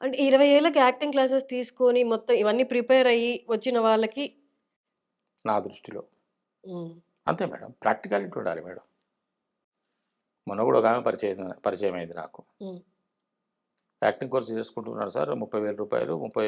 అంటే 20 ఏళ్ళకి acting classes తీసుకొని మొత్తం ఇవన్నీ ప్రిపేర్ అయ్యి వచ్చిన వాళ్ళకి నా దృష్టిలో. హ్మ్. అంతే మేడం. ప్రాక్టికాలిటీ ఉండాలి మేడం. మొన్న గూడా ఒకామె పరిచయమైంది నాకు. హ్మ్. యాక్టింగ్ కోర్స్ చేసుకుంటున్నాను సార్, రూ. 30,000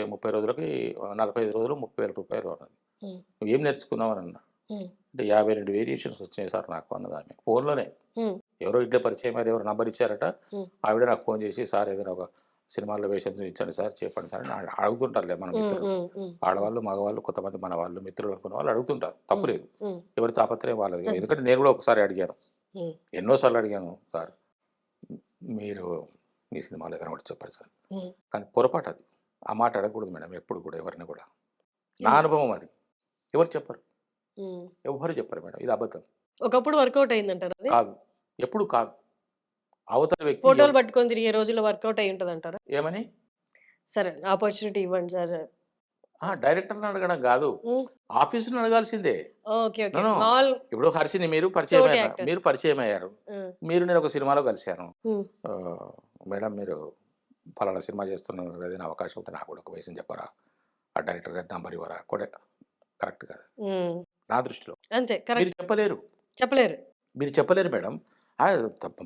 30 రోజులకి 45 రోజులు రూ. 30,000 అన్నది. హ్మ్. "నువ్వేం నేర్చుకున్నావు" అని అన్నా. హ్మ్. అంటే 52 వేరియేషన్స్ వచ్చినాయి సార్ నాకు అన్నదామె. ఫోన్‌లోనే. హ్మ్. ఎవరో ఇట్లే పరిచయమయ్యారు. ఎవరో నంబర్ ఇచ్చారట. హ్మ్. ఆవిడ నాకు ఫోన్ చేసి, "సార్ ఏదైనా ఒక సినిమాలో వేషం చూయించండి సార్, చెప్పండి సార్" అని అడుగుతుంటారులే మన హ్మ్. మిత్రులు. హ్మ్. హ్మ్. హ్మ్. ఆడవాళ్ళు, మగవాళ్ళు కొంతమంది మన వాళ్ళు మిత్రులు అనుకున్న వాళ్ళు అడుగుతుంటారు. తప్పు హ్మ్. లేదు. హ్మ్. ఎవరి తాపత్రయం వాళ్ళది. అంతే. ఎందుకంటే నేను కూడా ఒకసారి అడిగాను. హ్మ్. ఎన్నో సార్లు అడిగాను. "సార్ మీరు మీ సినిమాలో ఏదైనా ఒకటి చెప్పండి సార్." హ్మ్. కానీ పొరపాటు అది. ఆ మాట అడగకూడదు మేడం ఎప్పుడు కూడా ఎవరిని కూడా. నా ఎందుకు? అనుభవం అది. ఎవరు చెప్పరు. హ్మ్. ఎవ్వరు చెప్పరు మేడం. ఇది అబద్ధం. ఒకప్పుడు వర్కౌట్ అయిందంటారా అది? కాదు. ఎప్పుడు కాదు. అవతల వ్యక్తి ఫోటోలు పట్టుకొని తిరిగే రోజుల్లో వర్కౌట్ అయ్యి ఉంటదంటారా? ఏమని? సరే ఆపర్చునిటీ ఇవ్వండి సార్. డైరెక్టర్‌ని అడగడం గాదు. హ్మ్. ఆఫీస్‌ని అడగాల్సిందే. ఓకే. నో. ఓకే. నో. మాములు ఇప్పుడు 'హర్షిని' మీరు తోటి పరిచయమయ్యారు. యాక్టర్స్. మీరు పరిచయమయ్యారు. హ్మ్. మీరు నేను ఒక సినిమాలో కలిసాను. హ్మ్. ఆహ్, మేడం మీరు పలానా సినిమా చేస్తున్నారు. ఏదైనా అవకాశం ఉంటే నాకు కూడా ఒక విషయం చెప్పరా? ఆ డైరెక్టర్ గారి నంబర్ ఇవ్వరా? కరెక్ట్ కాదు. హ్మ్. నా దృష్టిలో. అంతే. మీరు కరెక్ట్. చెప్పలేరు. చెప్పలేరు. మీరు చెప్పలేరు మేడం.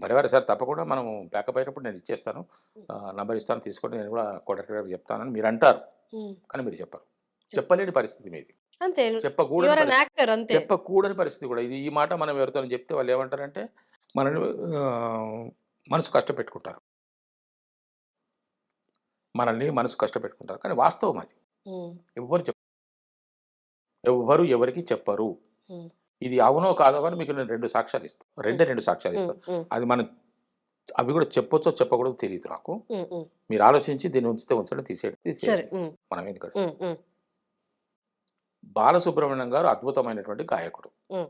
పరివారం సార్ తప్పకుండా మనం ప్యాకప్ అయినప్పుడు నేను ఇచ్చేస్తాను. నంబర్ ఇస్తాను తీసుకోండి. నేను కూడా కో డైరెక్టర్ గారికి చెప్తానని మీరంటారు. హ్మ్. కానీ మీరు చెప్పరు. చెప్ చెప్పలేని పరిస్థితి మీది. అంతే. యూ చెప్పకూడని ఆర్ ఎన్ పరిస్థితి. యాక్టర్ అంతే. చెప్పకూడని పరిస్థితి కూడా. ఈ మాట మనం ఎవరితోని చెప్తే వాళ్ళేమంటారంటే, మనల్ని మనసు కష్టపెట్టుకుంటారు. మనల్ని మనసు కష్టపెట్టుకుంటారు. కానీ వాస్తవం అది. హ్మ్. ఎవ్వరు చెప్ ఎవ్వరు ఎవరికీ చెప్పరు. హ్మ్. ఇది అవునో కాదో కానీ మీకు నేను 2 సాక్ష్యాలిస్తా. హ్మ్. 2 సాక్ష్యాలిస్తా. హ్మ్. హ్మ్. అది మనం అవి కూడా చెప్పొచ్చో చెప్పకూడదో తెలీదు నాకు. హ్మ్. హ్మ్. మీరు ఆలోచించి దీన్ని ఉంచితే ఉంచండి, తీసేయండి సరే. తీసేయండి. హ్మ్. మనం ఎందుకండి. హ్మ్. హ్మ్. బాలసుబ్రహ్మణ్యం గారు అద్భుతమైనటువంటి గాయకుడు. హ్మ్.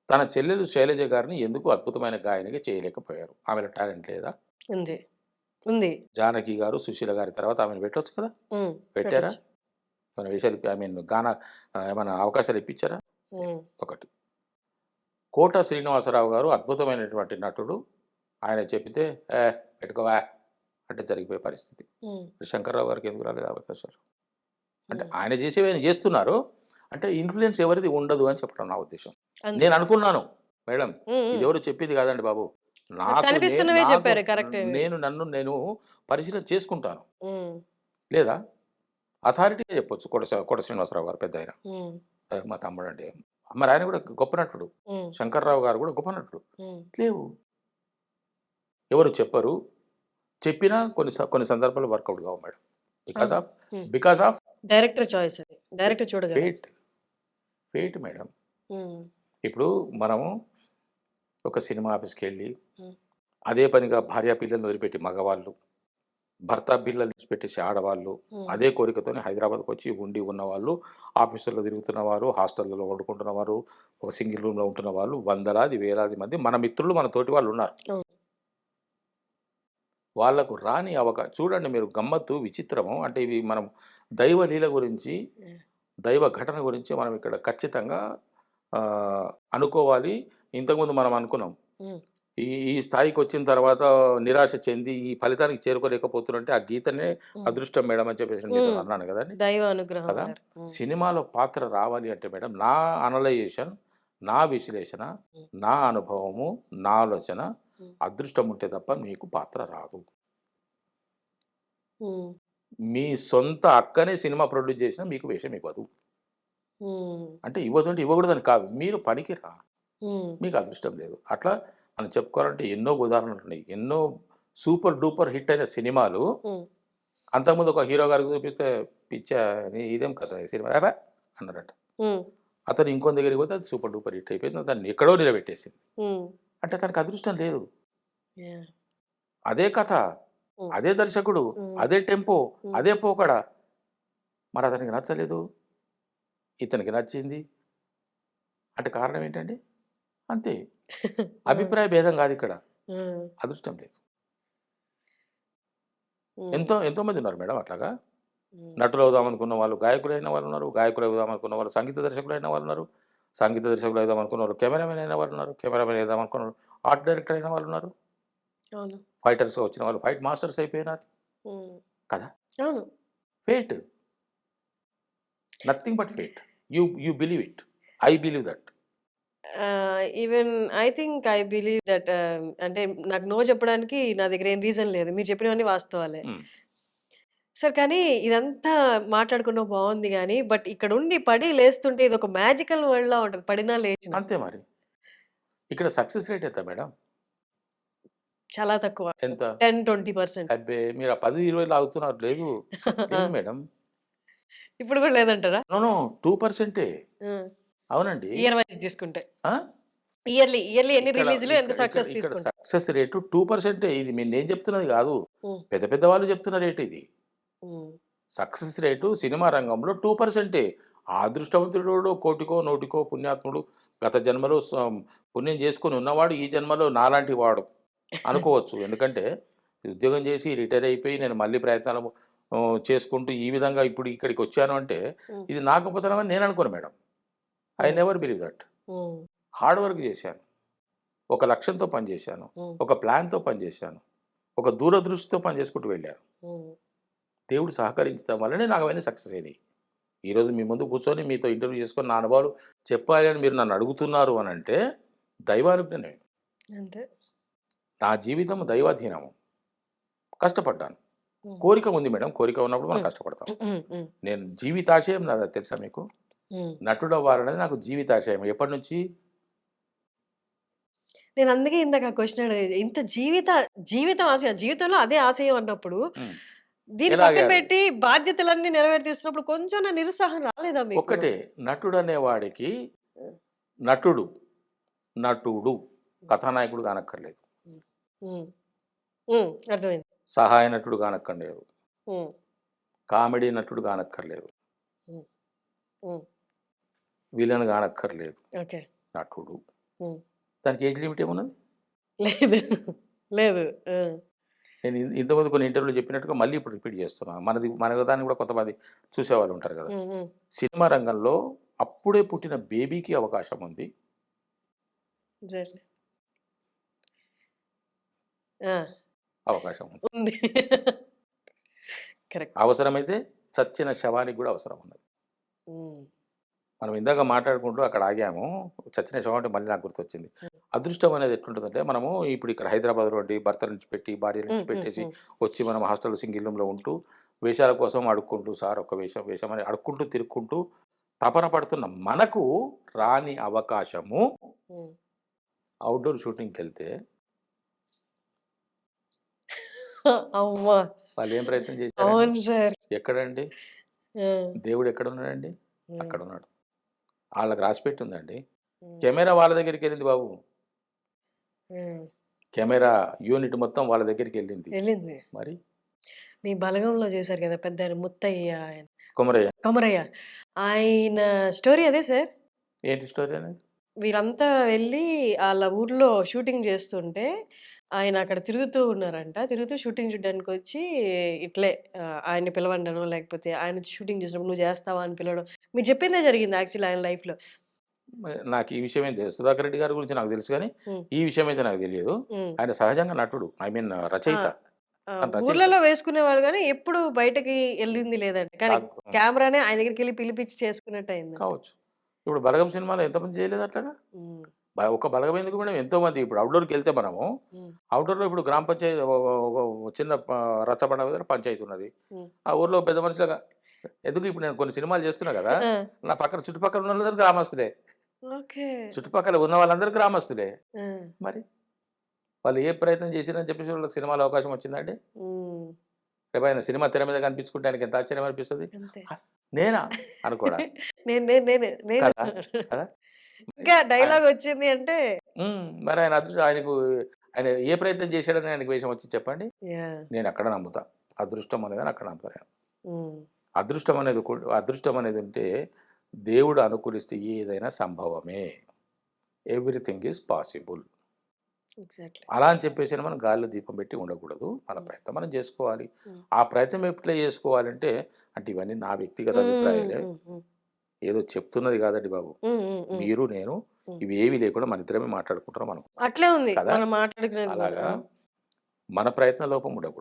తన చెల్లెలు శైలజ గారిని ఎందుకు అద్భుతమైన గాయనిగా చేయలేకపోయారు? ఆమెలో టాలెంట్ లేదా? ఉంది. ఉంది. జానకి గారు, సుశీల గారి తర్వాత ఆమెను పెట్టొచ్చు కదా! హ్మ్. పెట్టారా? పెట్టొచ్చు. ఏమైనా వేషాలు ఐ మీన్ ఏమైనా అవకాశాలు ఇప్పించారా? లేదు. హ్మ్. ఒకటి. కోట శ్రీనివాసరావు గారు అద్భుతమైనటువంటి నటుడు. ఆయన చెబితే, పెట్టుకోవా" అంటే జరిగిపోయే పరిస్థితి. హ్మ్. శంకర్రావు గారికి ఎందుకు రాలేదు అవకాశాలు? అంటే హ్మ్. ఆయన చేసేవి ఆయన చేస్తున్నారు. అంటే ఇన్‌ఫ్లూయెన్స్ ఎవరిది ఉండదు అని చెప్పడం నా ఉద్దేశ్యం. అంతే. నేననుకున్నాను. మేడం హ్మ్. హ్మ్. ఇదెవరు చెప్పింది కాదండి బాబు. నాకు నాకు నే కనిపిస్తున్నవే నాకు చెప్పారు. కరెక్టే మీరు. నన్ను పరిశీలన చేసుకుంటాను. హ్మ్. లేదా అథారిటీగా చెప్పొచ్చు. కోట శ్రీనివాసరావు గారు పెద్దాయన. హ్మ్. మా తమ్ముడండి. మరి ఆయన కూడా గొప్ప నటుడు. హ్మ్. శంకర్రావు గారు కూడా గొప్ప నటుడు. హ్మ్. లేవు. ఎవరు చెప్పరు. చెప్పినా కొన్ని సందర్భాల్లో వర్కౌట్ కావు మేడం. బికాస్ అవును. ఆఫ్ హ్మ్. బికాస్ ఆఫ్ డైరెక్టర్ చాయిస్ అది. డైరెక్టర్ చూడగలరు. ఫేట్. Fate madam. హ్మ్. ఇప్పుడు మనము ఒక సినిమా ఆఫీస్‌కెళ్ళి హ్మ్. అదే పనిగా భార్య పిల్లల్ని వదిలిపెట్టి మగవాళ్ళు, భర్త పిల్లల్ని విడిచిపెట్టేసి ఆడవాళ్ళు, హ్మ్. అదే కోరికతోని హైదరాబాద్‌కొచ్చి ఉండి ఉన్నవాళ్ళు, ఆఫీసుల్లో తిరుగుతున్నవారు, హాస్టల్‌లలో వండుకుంటున్నవారు, ఒక సింగిల్ రూమ్‌లో ఉంటున్న వాళ్ళు వందలాది, వేలాది మంది మన మిత్రులు, మన తోటి వాళ్ళున్నారు. అవును. వాళ్ళకు రాని చూడండి మీరు గమ్మత్తు, విచిత్రము అంటే ఇవి మనం దైవ లీల గురించి, యాహ్! దైవ ఘటన గురించి మనం ఇక్కడ ఖచ్చితంగా అనుకోవాలి. ఇంతకుముందు మనం అనుకున్నాం. హ్మ్. ఈ ఈ స్థాయికొచ్చిన తర్వాత నిరాశ చెంది ఈ ఫలితానికి చేరుకోలేకపోతున్నంటే ఆ గీతనే హ్మ్. అదృష్టం మేడం అని చెప్పేసి నేను మీతోని హ్మ్. అన్నాను గదండీ! దైవ అనుగ్రహం కదా! అంటారు. హ్మ్. సినిమాలో పాత్ర రావాలి అంటే మేడం నా అనలైజేషన్, నా విశ్లేషణ, హ్మ్. నా అనుభవము, నా ఆలోచన హ్మ్. అదృష్టం ఉంటే తప్ప మీకు పాత్ర రాదు. హ్మ్. మీ సొంత అక్కనే సినిమా ప్రొడ్యూస్ చేసినా మీకు వేషం ఇవ్వదు. హ్మ్. అంటే ఇవ్వదు అంటే ఇవ్వకూడదని కాదు. మీరు పనికి రారు. హ్మ్. మీకు అదృష్టం లేదు. అట్లా మనం చెప్పుకోవాలంటే ఎన్నో ఉదాహరణలున్నాయి. ఎన్నో సూపర్ డూపర్ హిట్ అయిన సినిమాలు హ్మ్. అంతకుముందు ఒక హీరో గారికి చూపిస్తే పిచ్చా ఇదేం కథ ఈ సినిమా ఏబే! అన్నారట. హ్మ్. అతను ఇంకొన్ని దగ్గరికి పోతే అది సూపర్ డూపర్ హిట్ అయిపోయింది. దాన్ని ఎక్కడో నిలబెట్టేసింది. హ్మ్. అంటే తనకి అదృష్టం లేదు. యాహ్! అదే కథ, హ్మ్. అదే దర్శకుడు, హ్మ్. అదే టెంపో, హ్మ్. అదే పోకడ. మరి అతనికి నచ్చలేదు. ఇతనికి నచ్చింది. అంటే కారణం ఏంటండి? అంతే. హ్మ్. అభిప్రాయ భేదం కాదిక్కడ. హ్మ్. అదృష్టం లేదు. హ్మ్. ఎంతోమంది ఉన్నారు మేడం అట్లాగా. హ్మ్. నటులవుదాం అనుకున్న వాళ్ళు గాయకులైన వాళ్ళున్నారు. గాయకులవుదాం అనుకున్న వాళ్ళు సంగీత దర్శకులైన వాళ్ళున్నారు. సంగీత దర్శకులు అయిదాం అనుకున్న వాళ్ళు కెమెరామెన్ అయిన వాళ్ళున్నారు. కెమెరామెన్ అయిదాం అనుకున్న వాళ్ళు ఆర్ట్ డైరెక్టర్ అయిన వాళ్ళున్నారు. అవును. ఫైటర్స్‌గా వచ్చిన వాళ్ళు ఫైట్ మాస్టర్స్ అయిపోయినారు. హ్మ్. కదా! అవును. Fate. Nothing but fate. You believe it. I believe that. Even I think I believe that అంటే నాకు నో చెప్పడానికి నా దగ్గర ఏం రీజన్ లేదు. మీరు చెప్పినవన్నీ వాస్తవాలే. హ్మ్. సార్ కానీ ఇదంతా మాట్లాడుకున్నాం బావుంది గానీ, బట్ ఇక్కడుండి పడి లేస్తుంటే ఇదొక మ్యాజికల్ వరల్డ్‌లా ఉంటది. పడినా లేచినా. అంతే మరి. ఇక్కడ సక్సెస్ రేట్ ఎంత మేడం? చాలా తక్కువ. ఎంత? 10, 20%. అబ్బే! మీరు ఆ 10, 20 లాగుతున్నారు. లేదు. లేదు ఆ! మేడం. ఇప్పుడు గూడా లేదంటారా? నో. నో. 2% ఆ! అవునండి. ఇయర్ వైస్ తీసుకుంటే. ఆ! ఇయర్లీ ఎన్ని ఇక్కడ రిలీజ్‌లు ఎంత ఇక్కడ ఇక్కడ సక్సెస్ ఇక్కడ తీసుకుంటే. సక్సెస్ రేటు 2% ఇది నేను చెప్తున్నది గాదు. హ్మ్. పెద్ద పెద్ద వాళ్ళు చెప్తున్న రేట్ ఇది. హ్మ్. సక్సెస్ రేటు సినిమా రంగంలో 2%. ఆ అదృష్టవంతుడోడు కోటికో, నూటికో పుణ్యాత్ముడు గత జన్మలో పుణ్యం చేసుకొని ఉన్నవాడు ఈ జన్మలో నాలాంటి వాడు అనుకోవచ్చు. ఎందుకంటే ఉద్యోగం చేసి రిటైర్ అయిపోయి నేను మళ్ళీ ప్రయత్నాలు చేసుకుంటూ ఈ విధంగా ఇప్పుడు ఇక్కడికొచ్చాను అంటే హ్మ్. ఇది నా గొప్పతనం అని నేను అనుకోను మేడం. ఐ హ్మ్. Never believe that. హ్మ్. హార్డ్ వర్క్ చేశాను. ఒక లక్ష్యంతో పనిచేశాను. హ్మ్. ఒక ప్లాన్‌తో పనిచేశాను. ఒక దూరదృష్టితో పని చేసుకుంటూ వెళ్ళాను. హ్మ్. దేవుడు సహకరించడం వల్లనే నాకు అవన్నీ సక్సెస్ అయినాయి. ఈరోజు మీ ముందు కూర్చొని మీతో ఇంటర్వ్యూ చేసుకొని నా అనుభవాలు చెప్పాలి అని మీరు నన్ను అడుగుతున్నారు అనంటే దైవానుగ్రహమే. అంతే. నా జీవితం దైవాధీనము. కష్టపడ్డాను. హ్మ్. కోరిక ఉంది మేడం. కోరిక ఉన్నప్పుడు మనం హ్మ్. కష్టపడతాం. హ్మ్. హ్మ్. నేను జీవితాశయం నాది తెలుసా మీకు? హ్మ్. నటుడవ్వాలనేది నాకు జీవితాశయం. ఎప్పటినుంచి? నేనందుకే ఇందాక ఆ క్వెషన్ అడిగేది. ఇంత జీవితం ఆశయం. జీవితంలో అదే ఆశయం అన్నప్పుడు, హ్మ్. దీన్ని ఎలాగే పక్కన అది. పెట్టి బాధ్యతలన్నీ నెరవేర్తిస్తున్నప్పుడు కొంచెం నిరుత్సాహం రాలేదా మీకు? ఒక్కటే నటుడనేవాడికి నటుడు, నటుడు కథానాయకుడు కానక్కర్లేదు. హ్మ్. హ్మ్. హ్మ్. అర్థమైంది. సహాయ నటుడు కానక్కర్లేదు. హ్మ్. కామెడీ నటుడు కానక్కర్లేదు. హ్మ్. హ్మ్. విలన్ కానక్కర్లేదు. ఓకే. నటుడు. హ్మ్. దానికి ఏజ్ లిమిట్ ఏమున్నది? లేదు. లేదు. ఆ! నేను ఇంతకుముందు కొన్ని ఇంటర్వ్యూలో చెప్పినట్టుగా మళ్ళీ ఇప్పుడు రిపీట్ చేస్తున్నా. మన దాన్ని కూడా కొంతమంది చూసేవాళ్ళు ఉంటారు కదా! హ్మ్. హ్మ్. సినిమా రంగంలో అప్పుడే పుట్టిన బేబీకి అవకాశం ఉంది. ఎగ్జాక్ట్‌లీ. ఆ! అవకాశం ఉంది. ఉంది. కరెక్ట్. అవసరమైతే చచ్చిన శవానికి గూడా అవసరం ఉన్నది. హ్మ్. మనం ఇందాక మాట్లాడుకుంటూ అక్కడ ఆగాము. చచ్చిన శవం అంటే మళ్ళీ నాకు గుర్తొచ్చింది. హ్మ్. అదృష్టం అనేది ఎట్లుంటదంటే మనము ఇప్పుడు ఇక్కడ హైదరాబాద్‌లో ఉండి భర్తను విడిచిపెట్టి, భార్యను హ్మ్. హ్మ్. విడిచిపెట్టేసి హ్మ్. వచ్చి మనం హాస్టల్‌లో సింగిల్ రూమ్‌లో ఉంటూ వేషాల కోసం అడుక్కుంటూ సార్ ఒక వేషం, వేషం అని అడుక్కుంటూ, తిరుక్కుంటూ తపన పడుతున్న మనకు రాని అవకాశము హ్మ్. ఔట్‌డోర్ షూటింగ్‌కెళ్తే అమ్మా! వాళ్ళేం ప్రయత్నం చేశారండి? అవును సార్. ఎక్కడండి? ఆ! దేవుడు ఎక్కడున్నాడండి? హ్మ్. అక్కడున్నాడు. ఆళ్ళకి రాసిపెట్టి ఉందండి. హ్మ్. కెమెరా వాళ్ళ దగ్గరికెళ్ళింది బాబు. హ్మ్. కెమెరా యూనిట్ మొత్తం వాళ్ళ దగ్గరికెళ్ళింది. ఎళ్ళింది. మరి మీ బలగంలో చేశారు కదా! పెద్దాయన ముత్తయ్య ఆయన. కొమరయ్య కొమరయ్య. ఆయన స్టోరీ అదే సార్? ఏంటి స్టోరీ అనేది? వీళ్ళంతా వెళ్లి ఆళ్ళ ఊర్లో షూటింగ్ చేస్తుంటే, ఆయన అక్కడ తిరుగుతూ ఉన్నారంట. తిరుగుతూ షూటింగ్ చూడ్డానికొచ్చి ఇట్లే ఆయన్ని పిలవండనో, లేకపోతే ఆయన షూటింగ్ చేసినప్పుడు "నువ్వు చేస్తావా?" అని పిలవడం. మీరు చెప్పిందే జరిగింది యాక్చువల్లీ ఆయన లైఫ్‌లో. నాకు ఈ విషయం ఏం తెలీదు. 'సుధాకర్ రెడ్డి' గారి గురించి నాకు తెలుసు గానీ, హ్మ్. ఈ విషయం అయితే నాకు తెలియదు. హ్మ్. ఆయన సహజంగా నటుడు. ఐ మీన్ ఆ! రచయిత. ఆ! తను రచయిత. ఊర్లలో వేసుకునేవాళ్ళు గానీ, ఎప్పుడు బయటకి హ్మ్. ఎళ్ళింది లేదంట. కానీ కాదు. కెమెరానే ఆయన దగ్గరికెళ్లి పిలిపిచ్చి చేసుకున్నట్టయిందంట. కావచ్చు. ఇప్పుడు 'బలగం' సినిమాలో ఎంతమంది చేయలేదు అట్లాగా? హ్మ్. ఒక 'బలగం' ఎందుకు మేడం ఎంతోమంది ఇప్పుడు ఔట్‌డోర్‌కెళ్తే మనము, హ్మ్. ఔట్‌డోర్‌లో ఇప్పుడు గ్రామ పంచాయతీ చిన్న రచ్చబండ దగ్గర పంచాయతీ ఉన్నది. హ్మ్. ఆ ఊర్లో పెద్ద మనుషులుగా ఎందుకు ఇప్పుడు నేను కొన్ని సినిమాలు చేస్తున్నా గదా! ఆ! నా పక్కన చుట్టుపక్కల ఉన్నోళ్ళందరూ గ్రామస్తులే. ఓకే. చుట్టుపక్కల ఉన్న వాళ్ళందరూ గ్రామస్తులే. ఆ! మరి వాళ్ళు ఏ ప్రయత్నం చేసిరని చెప్పేసి వాళ్ళకి సినిమాలో అవకాశం వచ్చిందండి? హ్మ్. రేపైనా సినిమా తెర మీద కనిపించుకుంటే ఆయనకెంత ఆశ్చర్యం అనిపిస్తది. అంతే. ఆ! నేనా? అనుకోడా? నేను కదా! కదా! మరి ఇంకా ఆయ డైలాగొచ్చింది అంటే మరి ఆయన ఆయనకు ఆయన ఏ ప్రయత్నం చేశాడని ఆయనకు వేషం వచ్చింది చెప్పండి? యాహ్! నేనక్కడ నమ్ముతా. అదృష్టం అనేదని అక్కడ నమ్ముతా నేను. హ్మ్. అదృష్టం అనేది ఉంటే దేవుడు అనుకూలిస్తే ఏదైనా సంభవమే. Everything is possible. ఎగ్జాక్ట్‌లీ. అలా అని చెప్పేసి మనం గాలిలో దీపం పెట్టి ఉండకూడదు. మన హ్మ్. ప్రయత్నం మనం జేసుకోవాలి. హ్మ్. ఆ ప్రయత్నం ఎట్లా జేసుకోవాలంటే, అంటే ఇవన్నీ నా వ్యక్తిగత హ్మ్. అభిప్రాయాలే. హ్మ్. హ్మ్. ఏదో చెప్తున్నది గాదండి బాబు. హ్మ్. హ్మ్. హ్మ్. మీరు, నేను హ్మ్. ఇవేవి లేకుండా మనిద్దరమే మాట్లాడుకుంటున్నాం అనుకుందాం. అట్లే ఉంది. కదా! మనం మాట్లాడుకునేది గూడా. అలాగా ఆ! మన ప్రయత్న లోపం ఉండకూడదు.